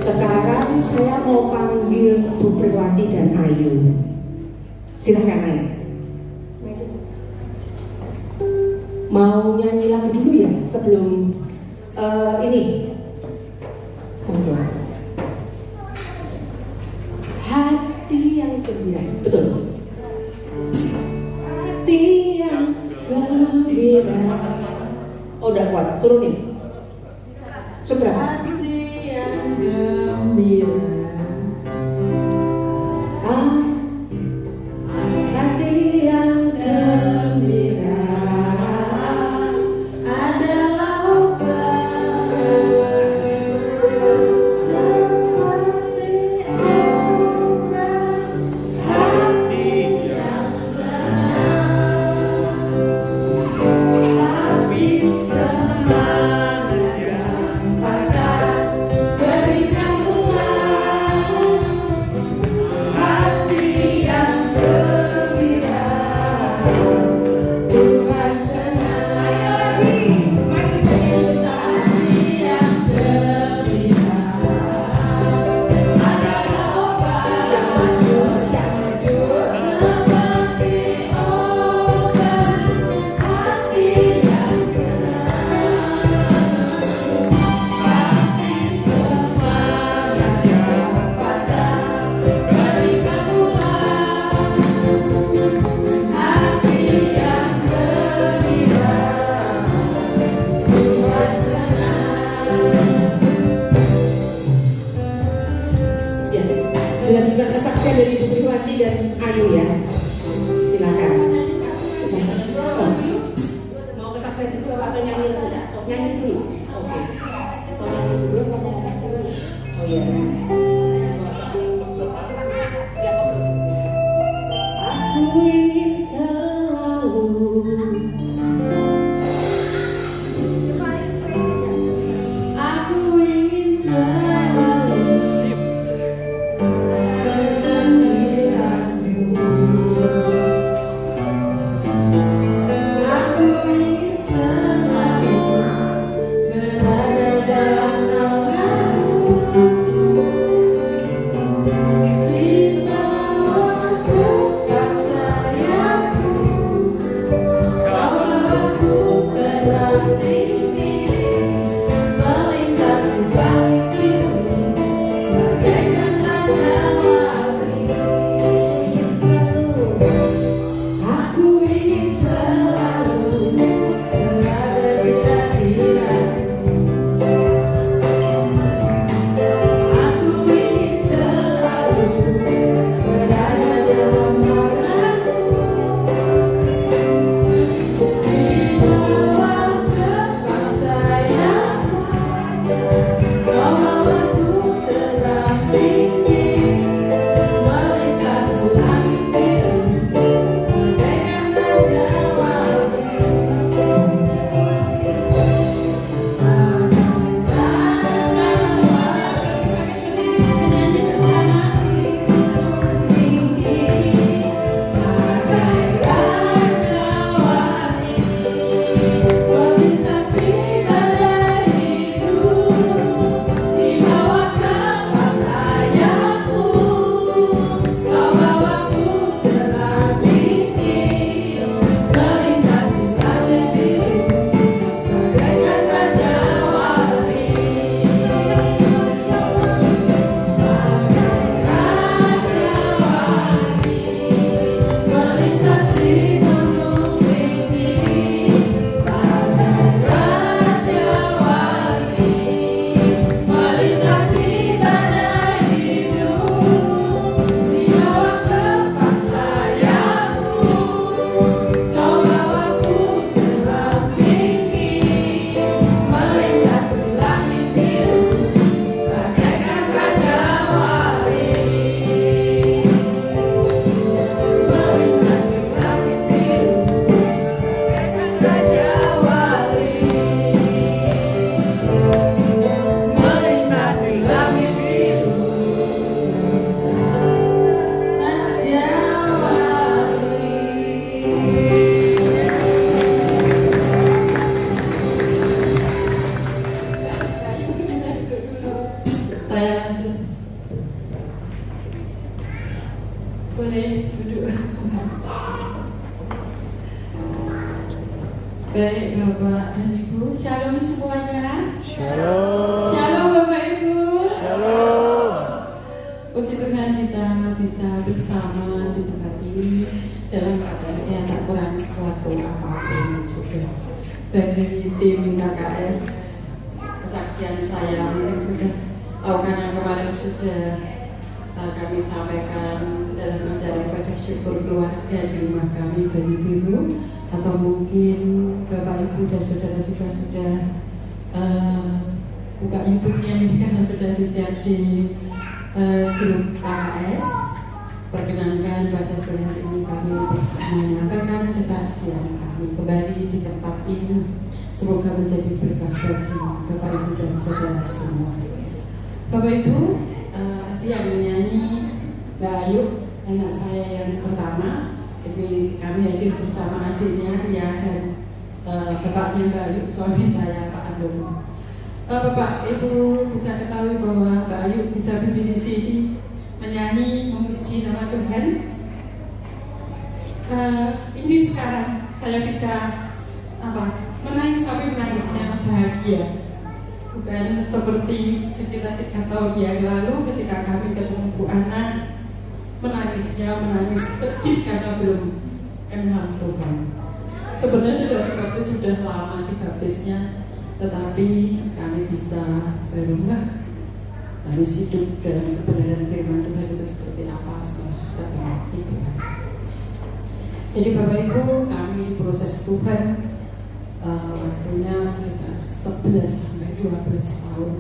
Sekarang saya mau panggil Bu Priwati dan Ayu. Silahkan Ayu. Mau nyanyi lagu dulu ya sebelum ini. Monggo. Hati yang gembira, betul. Hati yang gembira. Oh udah kuat, turunin. Seberapa? Hati yang gembira. Hati yang gembira Adalah obat seperti obat hati yang senang, tapi semangat yang patah berikan pulang. Hati yang gembira Tuhan senang. Ayo lagi, mari kita nyanyi bersama. Hati yang gembira adalah obat yang manjur seperti obat hati yang senang, tapi semangat yang patah berikan pulang. Hati yang gembira Tuhan senang. ya. Dilanjutkan kesaksian dari Bu Priwati dan Ayu ya. Silakan. Oh. Mau kesaksian dulu atau nyanyi dulu? Nyanyi dulu. Oke. Mau nyanyi dulu atau mau kesaksian dulu? Oh iya. Ya, aku ingin selalu Aku ingin selalu bergembiramu. Aku ingin selalu berada dalam naunganmu. saya lanjut. Boleh duduk. Baik Bapak dan Ibu, shalom semuanya. Shalom. Shalom Bapak Ibu. Shalom. Puji Tuhan kita bisa bersama di tempat ini dalam keadaan sehat tak kurang suatu apapun juga. Dari tim KKS, kesaksian saya mungkin sudah tahu karena kemarin sudah kami sampaikan dalam acara pada syukur keluarga di rumah kami Bani Biru, atau mungkin Bapak Ibu dan Saudara juga sudah buka YouTube-nya ini karena sudah di-share di grup KKS. Perkenankan pada sore hari ini kami bisa menyampaikan kesaksian kami kembali di tempat ini. Semoga menjadi berkah bagi Bapak Ibu dan Saudara semua. Bapak Ibu, tadi yang menyanyi Mbak Ayu, anak saya yang pertama. Jadi kami hadir bersama adiknya Ria dan bapaknya Mbak Ayu, suami saya Pak Andong. Bapak Ibu bisa ketahui bahwa Mbak Ayu bisa berdiri di sini menyanyi memuji nama Tuhan. Ini sekarang saya bisa menangis, tapi menangisnya bahagia. Bukan seperti sekitar 3 tahun yang lalu ketika kami ketemu Bu Ana, menangis sedih karena belum kenal Tuhan. Sebenarnya sudah dibaptis, sudah lama dibaptisnya, tetapi kami bisa baru harus hidup dalam kebenaran firman Tuhan itu seperti apa setelah ketemu itu. Jadi Bapak Ibu, kami diproses Tuhan waktunya sekitar 11 sampai 12 tahun.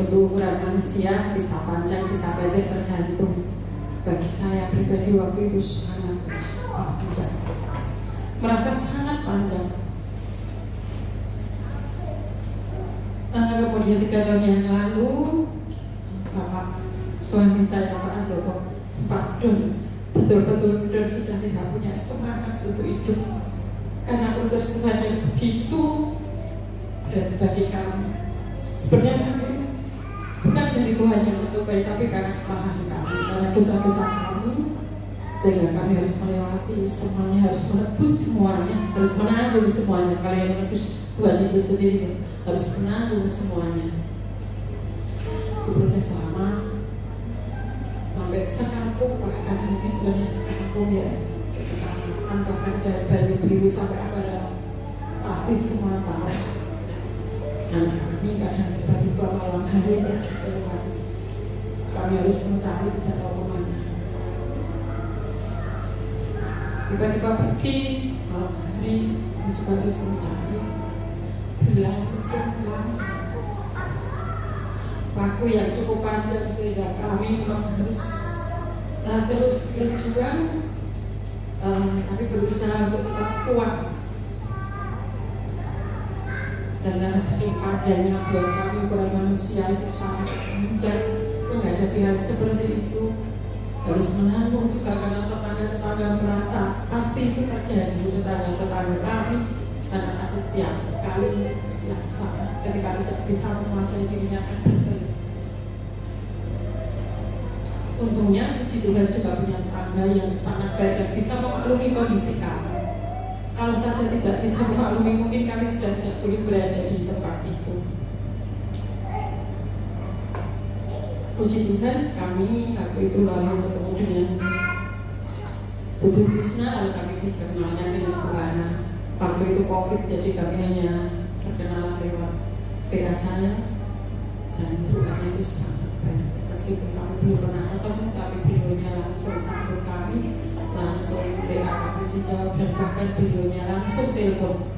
Untuk ukuran manusia bisa panjang, bisa pendek, tergantung. Bagi saya pribadi waktu itu sangat panjang, merasa sangat panjang. Kemudian 3 tahun yang lalu, Bapak suami saya Pak Andoko sempat betul-betul sudah tidak punya semangat untuk hidup karena proses Tuhan yang begitu berat bagi kami. Sebenarnya kami bukan dari Tuhan yang mencobai, tapi karena kesalahan kami, karena dosa-dosa kami, sehingga kami harus melewati semuanya, harus menebus semuanya, harus menanggung semuanya. Kalau yang menebus Tuhan Yesus sendiri harus menanggung semuanya. Itu proses lama sampai sekampung, bahkan mungkin bukan yang sekampung ya, sekecamatan, bahkan dari Bani Biru sampai Ambarawa pasti semua tahu. Dan kami kadang tiba-tiba malam hari pergi keluar, kami harus mencari tidak tahu kemana. Tiba-tiba pergi malam hari, kami juga harus mencari. Berlangsung waktu yang cukup panjang sehingga kami memang harus terus berjuang, tapi berusaha untuk tetap kuat. Dan karena saking panjangnya buat kami, ukuran manusia itu sangat panjang, menghadapi hal seperti itu harus menanggung juga karena tetangga-tetangga merasa pasti itu terjadi. Tetangga-tetangga kami karena tiap kali setiap saat ketika tidak bisa menguasai dirinya akan berteriak. Untungnya puji Tuhan juga punya tetangga yang sangat baik yang bisa memaklumi kondisi kami. Kalau saja tidak bisa memaklumi, mungkin kami sudah tidak boleh berada di tempat itu. Puji Tuhan, kami waktu itu lalu bertemu dengan Butuh Krishna, lalu kami diperkenalkan dengan Bu Ana. Waktu itu COVID, jadi kami hanya terkenal lewat PA saya, dan Bu Ana itu sangat baik. Meskipun kami belum pernah ketemu, tapi beliaunya langsung sambut kami, langsung PA kami dijawab, dan bahkan beliaunya langsung telepon.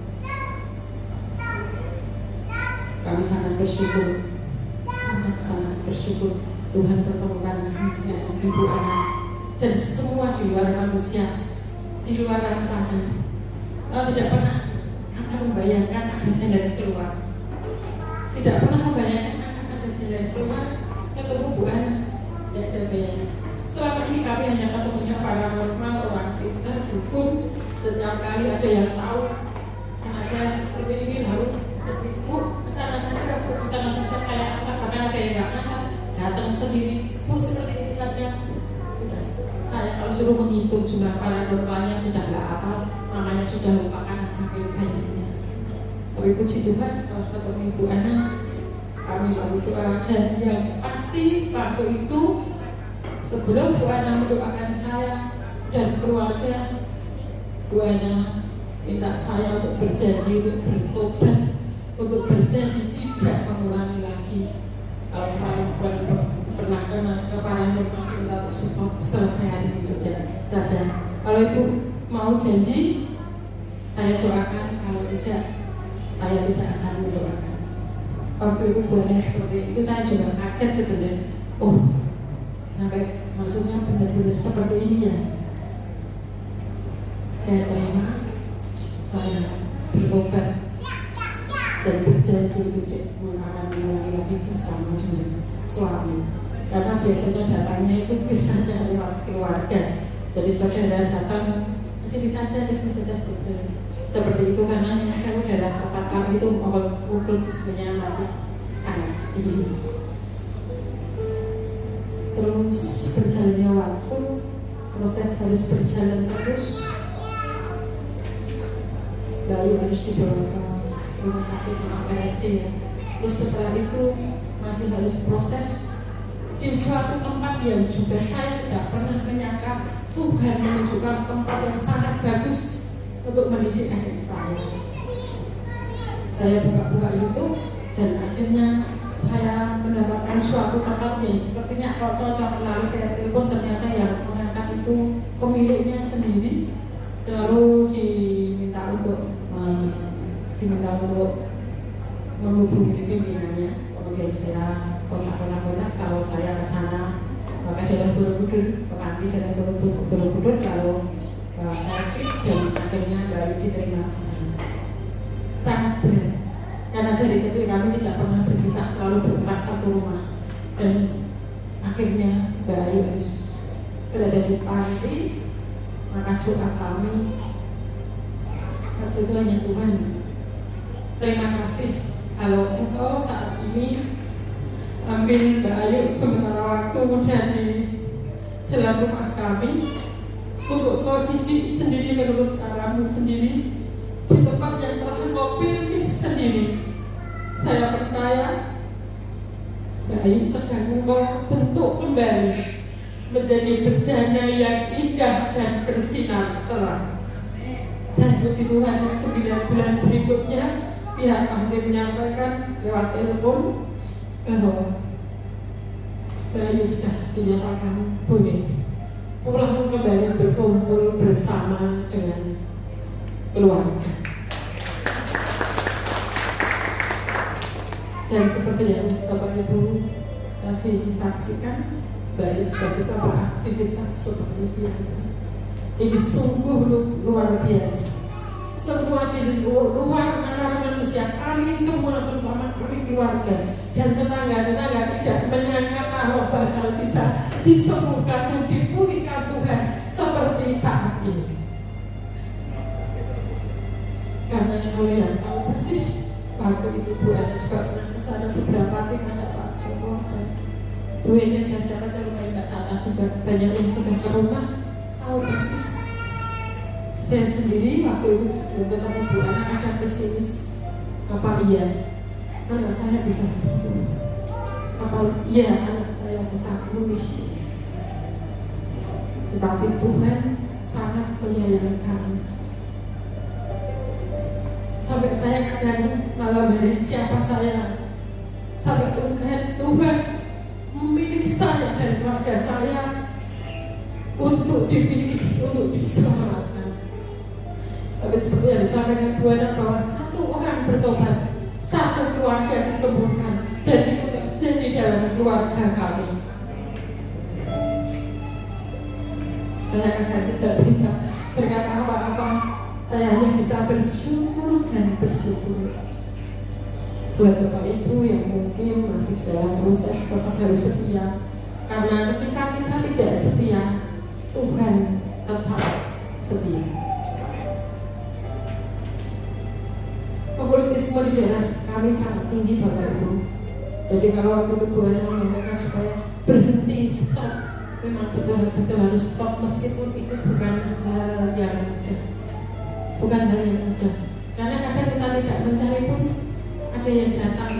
Kami sangat bersyukur, sangat bersyukur Tuhan pertemukan kami dengan Ibu Ana dan semua di luar manusia, di luar rancangan. Tidak pernah akan membayangkan ada jalan keluar, tidak pernah membayangkan akan ada jalan keluar. Ketemu Bu Ana, tidak ada bayangan. Selama ini kami hanya ketemunya paranormal, orang pintar, dukun. Setiap kali ada yang tahu anak saya seperti ini, lalu mesti Bu kesana saja, Bu kesana saja, saya antar. Bahkan ada yang sendiri, Bu seperti ini saja. Sudah, saya kalau suruh menghitung jumlah paranormalnya sudah nggak apa, namanya sudah lupa karena saking banyaknya. Tapi puji Tuhan setelah ketemu Ibu Ana, kami lalu doa, dan yang pasti waktu itu sebelum Bu Ana mendoakan saya dan keluarga, Bu Ana minta saya untuk berjanji untuk bertobat, untuk berjanji tidak mengulangi lagi. Kalau pernah kena ke paranormal kita untuk selesai hari ini saja. Kalau Ibu mau janji, saya doakan. Kalau tidak, saya tidak akan mendoakan. Waktu itu buahnya seperti itu, saya juga kaget sebenarnya. Oh, sampai maksudnya benar-benar seperti ini ya. Saya terima, saya bertobat dan berjanji untuk akan mengulangi lagi bersama dengan suami. Karena biasanya datangnya itu biasanya lewat keluarga. Jadi saudara datang di sini saja seperti itu karena saya darah kata itu okultismenya masih sangat tinggi. Terus berjalannya waktu, proses harus berjalan terus. Bayu harus dibawa ke rumah sakit RSC ya. Terus setelah itu masih harus proses di suatu tempat yang juga saya tidak pernah menyangka Tuhan menunjukkan tempat yang sangat bagus untuk mendidik adik saya. Saya buka-buka YouTube dan akhirnya saya mendapatkan suatu tempat yang sepertinya kalau cocok. Lalu saya telepon, ternyata yang mengangkat itu pemiliknya sendiri. Lalu diminta untuk menghubungi pimpinannya. Kemudian saya kontak kalau saya ke sana, maka dalam Borobudur, Pekanti dalam Borobudur, lalu saya klik dan akhirnya baru diterima ke sana. Sangat berat, karena dari kecil kami tidak pernah berpisah, selalu berempat satu rumah. Dan akhirnya baru harus berada di panti. Maka doa kami waktu itu hanya Tuhan, terima kasih kalau Engkau saat ini ambil Mbak Ayu sementara waktu dari dalam rumah kami untuk Kau didik sendiri menurut caramu sendiri di tempat yang telah Engkau pilih sendiri. Saya percaya Mbak Ayu sedang Engkau bentuk kembali menjadi bejana yang indah dan bersinar terang. Dan puji Tuhan 9 bulan berikutnya pihak ahli menyampaikan lewat telepon bahwa Bayu sudah dinyatakan boleh pulang kembali berkumpul bersama dengan keluarga. Dan seperti yang Bapak Ibu tadi saksikan, Bayu sudah bisa beraktivitas seperti biasa. Ini sungguh luar biasa. Semua di luar antara manusia, kami semua terutama kami keluarga dan tetangga-tetangga tidak menyangka kalau bakal bisa disembuhkan dan dipulihkan Tuhan seperti saat ini. Karena kalau yang tahu persis waktu itu Bu Ana juga pernah kesana beberapa tim ada Pak Joko dan Bu Ena dan siapa saya lupa Mbak Tata juga banyak yang sudah ke rumah tahu persis. Saya sendiri waktu itu sebelum ketemu Bu Ana ada pesimis, apa iya anak saya bisa sembuh, apa iya anak saya bisa pulih. Tetapi Tuhan sangat menyayangi kami. Sampai saya kadang malam hari siapa saya, sampai Tuhan memilih saya dan keluarga saya untuk dipilih, untuk diselamatkan. Tapi seperti yang disampaikan Bu Ana bahwa satu orang bertobat, satu keluarga disembuhkan, dan itu terjadi dalam keluarga kami. Saya kadang tidak bisa berkata apa-apa, saya hanya bisa bersyukur dan bersyukur. Buat Bapak Ibu yang mungkin masih dalam proses tetap harus setia, karena ketika kita tidak setia, Tuhan tetap setia. Okultisme di dalam kami sangat tinggi Bapak Ibu. Jadi kalau waktu itu Bu Ana menyampaikan supaya berhenti, stop. Memang betul-betul harus stop, meskipun itu bukan hal yang mudah. Bukan hal yang mudah. Karena kadang kita tidak mencari pun ada yang datang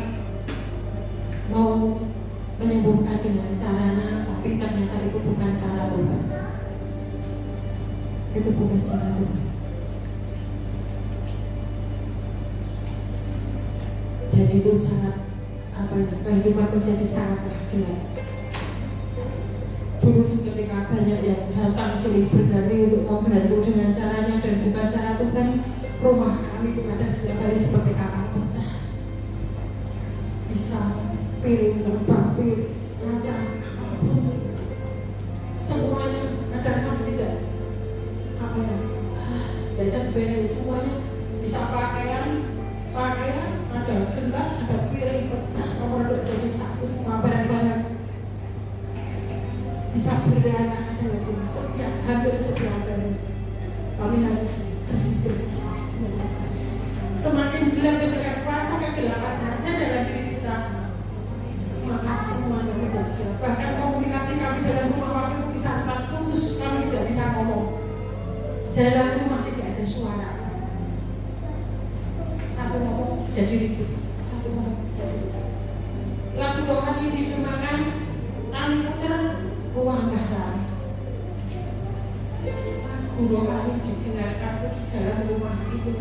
mau menyembuhkan dengan caranya, tapi ternyata itu bukan cara Tuhan. Itu bukan cara Tuhan. Dan itu sangat kehidupan menjadi sangatlah gelap. Dulu ketika banyak yang datang silih berganti untuk membantu dengan caranya dan bukan cara Tuhan, rumah kami itu kadang setiap hari seperti kapal pecah. Bisa piring terbang, piring, kaca, apapun, semuanya kadang sampai tidak biasa sebenarnya semuanya bisa pakaian, ada gelas, ada piring pecah, sama ada jadi satu semua barang-barang bisa berantakan dalam rumah. Hampir setiap hari kami harus bersih-bersih. Semakin gelap ketika puasa, kegelapan ada dalam diri kita, maka semuanya menjadi gelap. Bahkan komunikasi kami dalam rumah waktu itu bisa sangat putus, kami tidak bisa ngomong. Dalam rumah tidak ada suara. Satu ngomong jadi ribut, satu ngomong jadi ribut. Lagu rohani dikembangkan, kami putar ruang garam. Lagu rohani didengarkan di dalam rumah itu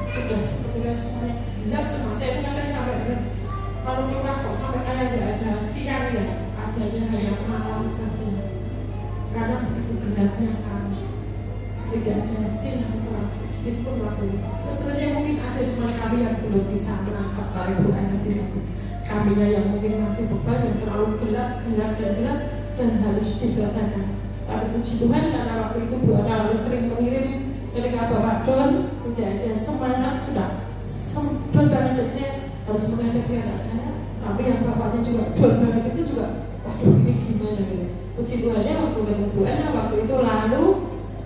sudah sebetulnya semuanya gelap semua. Saya kadang sampai kalau keluar kok sampai kayak tidak ada siang ya, adanya hanya malam saja. Karena begitu gelapnya kami, tidak ada sinar terang sedikit pun waktu. Sebenarnya mungkin ada, cuma kami yang belum bisa menangkap karibuan itu. Kaminya yang mungkin masih beban yang terlalu gelap dan harus diselesaikan. Tapi puji Tuhan karena waktu itu Bu Ana lalu sering mengirim ketika Bapak Don tidak ada semangat, sudah don banget, jadi saya harus menghadapi anak saya. Tapi yang bapaknya juga don banget itu juga, waduh ini gimana ya. Puji Tuhannya waktu Bu Ana waktu itu lalu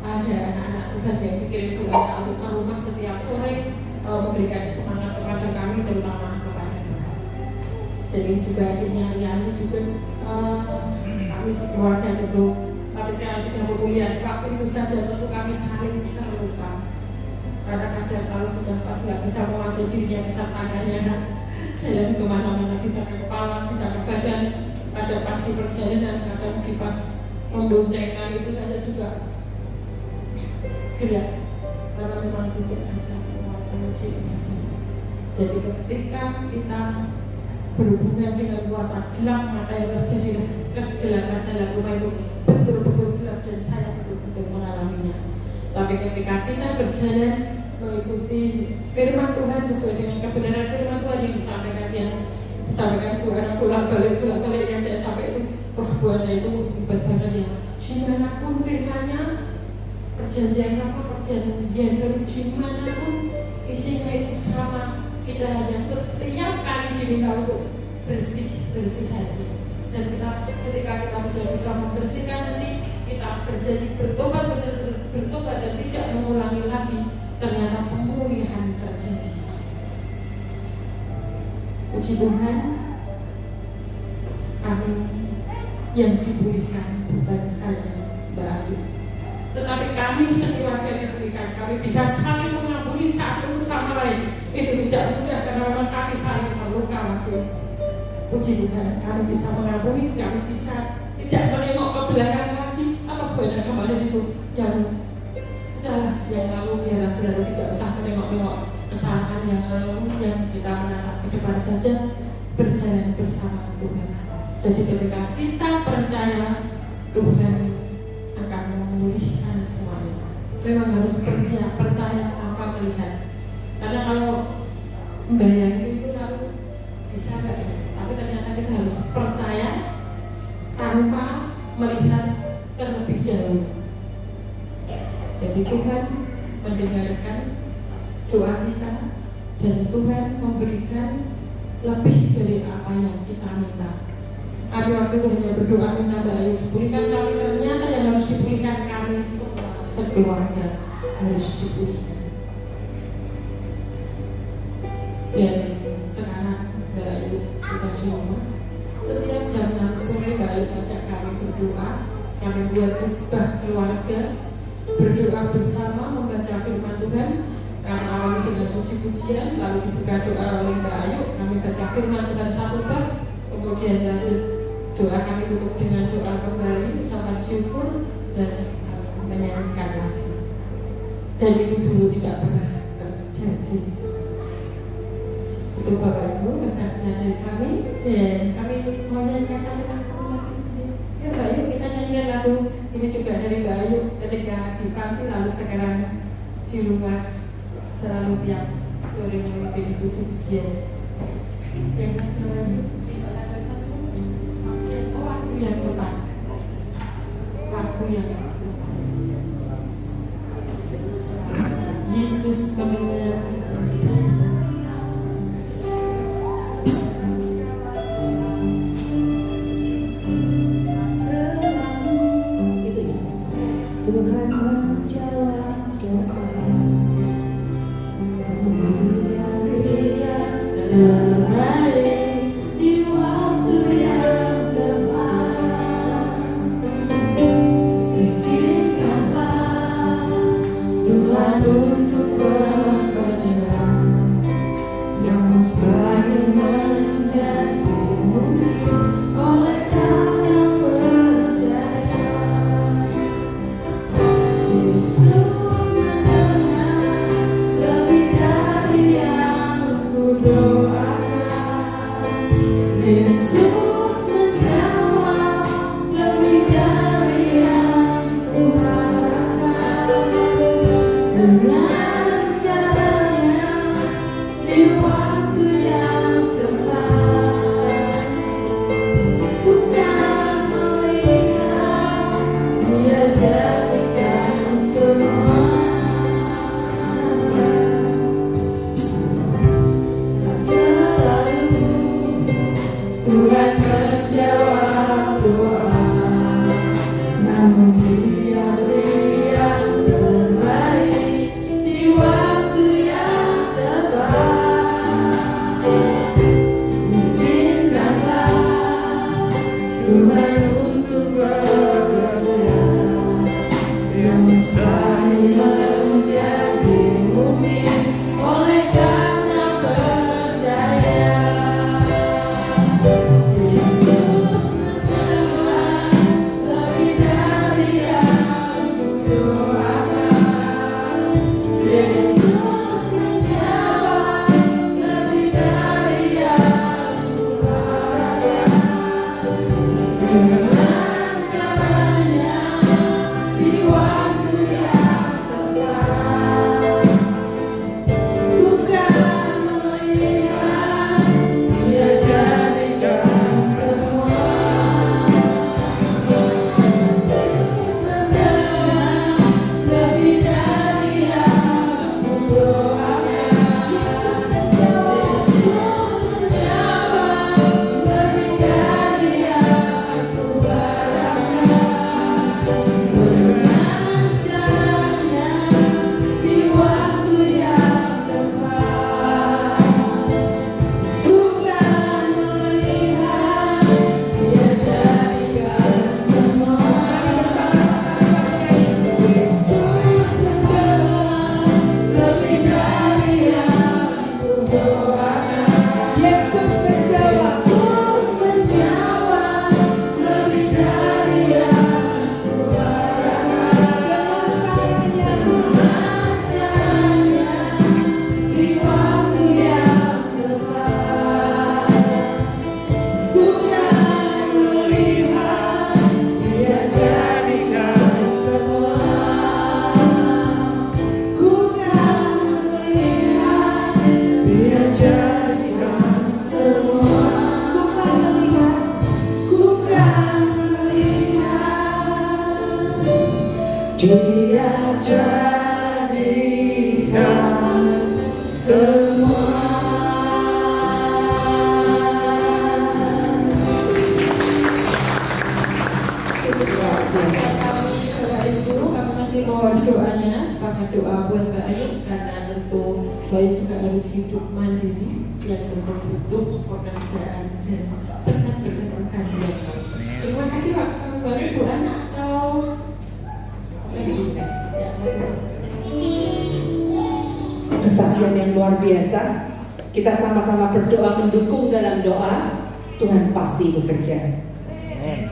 ada anak-anak Tuhan yang dikirim Bu Ana untuk ke rumah setiap sore memberikan semangat kepada kami, terutama kepada Bapak. Dan ini juga adiknya Riani juga kami sekeluarga dulu. Tapi sekarang sudah berkuliah, waktu itu saja tentu kami saling terluka. Karena kadang kalau sudah pas nggak bisa menguasai dirinya, bisa tangannya jalan kemana-mana, bisa ke kepala, bisa ke badan. Pada pas di perjalanan, kadang di pas memboncengkan itu saja juga gerak. Karena memang tidak bisa menguasai dirinya sendiri. Jadi ketika kita berhubungan dengan kuasa gelap, maka yang terjadi kegelapan dalam rumah itu betul-betul gelap dan saya betul-betul mengalaminya. Tapi ketika kita berjalan mengikuti firman Tuhan sesuai dengan kebenaran firman Tuhan yang disampaikan Bu Ana bolak-balik yang saya sampaikan itu, Bu Ana itu hebat banget ya. Dimanapun firmannya, perjanjian baru dimanapun isinya itu sama. Kita hanya setiap kali diminta untuk bersih hati. Dan ketika kita sudah bisa membersihkan nanti, kita berjanji bertobat, benar-benar bertobat dan tidak mengulangi lagi, ternyata pemulihan terjadi. Puji Tuhan, kami yang dipulihkan bukan hanya Mbak Ayu, tetapi kami sekeluarga dipulihkan. Kami bisa saling mengampuni satu sama lain. Itu tidak mudah karena memang kami saling terluka waktu. Puji Tuhan, kami bisa mengampuni, kami bisa tidak menengok ke belakang lagi. Apa benar kemarin itu yang sudahlah, yang lalu biarlah berlalu, tidak usah menengok-nengok kesalahan yang lalu, yang kita menatap ke depan saja, berjalan bersama Tuhan. Jadi ketika kita percaya, Tuhan akan memulihkan semuanya. Memang harus percaya tanpa melihat. Karena kalau membayangkan itu lalu bisa nggak ya? Tapi ternyata kita harus percaya tanpa melihat terlebih dahulu. Jadi Tuhan mendengarkan doa kita dan Tuhan memberikan lebih dari apa yang kita minta. Kami waktu itu hanya berdoa minta Mbak Ayu dipulihkan, tapi ternyata yang harus dipulihkan kami semua sekeluarga harus dipulihkan. Dan sekarang Mbak Ayu sudah di rumah. Setiap jam 6 sore Mbak Ayu ajak kami berdoa. Kami buat misbah keluarga, berdoa bersama, membaca firman Tuhan. Kami awali dengan puji-pujian, lalu dibuka doa oleh Mbak Ayu. Kami baca firman Tuhan satu bab, kemudian lanjut doa. Kami tutup dengan doa kembali, ucapan syukur, dan menyanyikan lagi. Dan itu dulu tidak pernah terjadi. Itu Bapak Ibu kesaksian dari kami, dan kami mau nyanyikan satu lagu lagi. Ya Mbak Ayu, kita nyanyikan lagu ini juga dari Mbak Ayu ketika di panti, lalu sekarang di rumah selalu tiap sore memimpin puji-pujian. Yang acara itu, oh waktu yang tepat, waktu yang tepat. Yesus mendengar. Tuhan menjawab doa. Dia terbaik di waktu yang tepat. Izinkanlah Tuhan untuk bekerja yang mustahil menjadi mungkin oleh kami yang percaya. Yesus mendengar lebih dari yang ku doakan. Yesus menjawab lebih dari yang ku harapkan. Dengan caranya di waktu yang tepat, ku kan melihat Dia jadikan semua. Tak selalu Tuhan menjawab doa, namun Dia yang terbaik di waktu yang tepat. Izinkanlah Tuhan untuk bekerja yang mustahil menjadi mungkin oleh karena percaya. Yesus mendengar lebih dari yang ku doakan. Yesus menjawab lebih dari yang ku harapkan. Dengan caranya di waktu yang tepat, ku kan melihat Dia jadikan semua. Yesus mendengar lebih dari yang ku doakan. Yesus menjawab lebih dari yang ku harapkan. Dengan caranya di waktu yang tepat, ku kan melihat Dia jadikan semua. Yesus mendengar lebih dari yang ku doakan. Yesus menjawab lebih dari yang ku harapkan. Dengan caranya di waktu yang tepat, ku kan melihat Dia jadikan semua. Ku kan melihat Dia jadikan semua. Ku kan melihat Dia jadikan semua. Bapak Ibu, kami masih mohon doanya, sepakat doa buat Mbak Ayu, karena tentu Mbak Ayu juga harus hidup mandiri, yang tentu butuh pekerjaan dan berkat-berkat Tuhan yang baik. kesaksian yang luar biasa. Kita sama-sama berdoa, mendukung dalam doa. Tuhan pasti bekerja. Amin.